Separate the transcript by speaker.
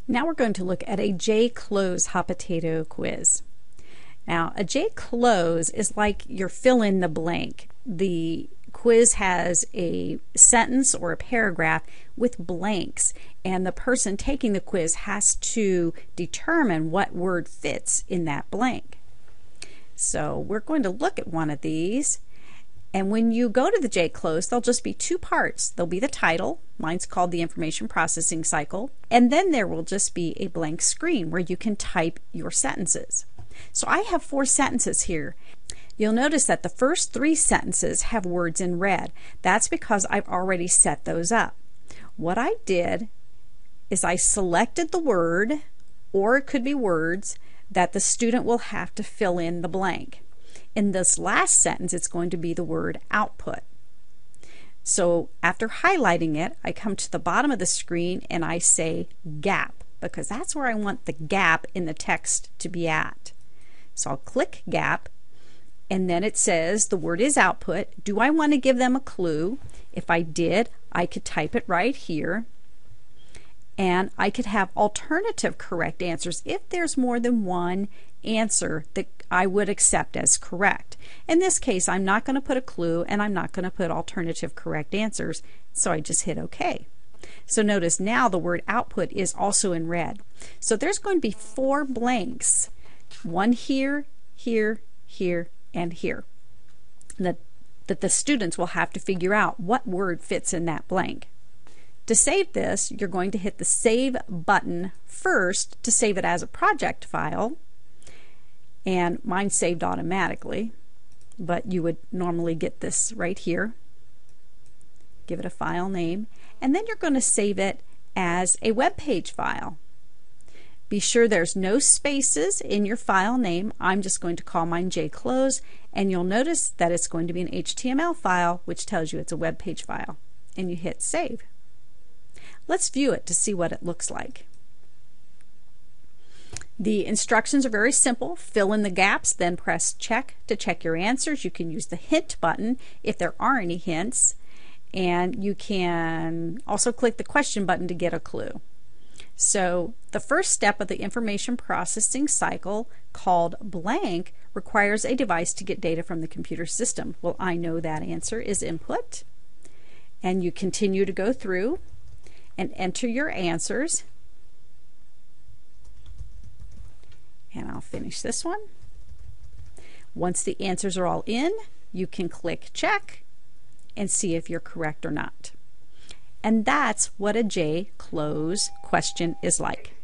Speaker 1: Now we're going to look at a JCloze hot potato quiz. Now a JCloze is like your fill in the blank. The quiz has a sentence or a paragraph with blanks, and the person taking the quiz has to determine what word fits in that blank. So we're going to look at one of these, and when you go to the JCloze, there'll just be two parts. There'll be the title, mine's called the information processing cycle, and then there will just be a blank screen where you can type your sentences. So I have 4 sentences here. You'll notice that the first 3 sentences have words in red. That's because I've already set those up. What I did is I selected the word, or it could be words, that the student will have to fill in the blank. In this last sentence, it's going to be the word output. So after highlighting it, I come to the bottom of the screen and I say gap, because that's where I want the gap in the text to be at. So I'll click gap, and then it says the word is output. Do I want to give them a clue? If I did, I could type it right here, and I could have alternative correct answers if there's more than one answer that I would accept as correct. In this case, I'm not going to put a clue, and I'm not going to put alternative correct answers, so I just hit OK. So notice now the word output is also in red. So there's going to be 4 blanks, one here, here, here, and here, that the students will have to figure out what word fits in that blank. To save this, you're going to hit the Save button first to save it as a project file, and mine's saved automatically, but you would normally get this right here. Give it a file name, and then you're going to save it as a web page file. Be sure there's no spaces in your file name. I'm just going to call mine JCloze, and you'll notice that it's going to be an HTML file, which tells you it's a web page file, and you hit Save. Let's view it to see what it looks like. The instructions are very simple. Fill in the gaps, then press check to check your answers. You can use the hint button if there are any hints, and you can also click the question button to get a clue. So the first step of the information processing cycle, called blank, requires a device to get data from the computer system. Well, I know that answer is input, and you continue to go through and enter your answers. And I'll finish this one. Once the answers are all in, you can click check and see if you're correct or not. And that's what a JCloze question is like.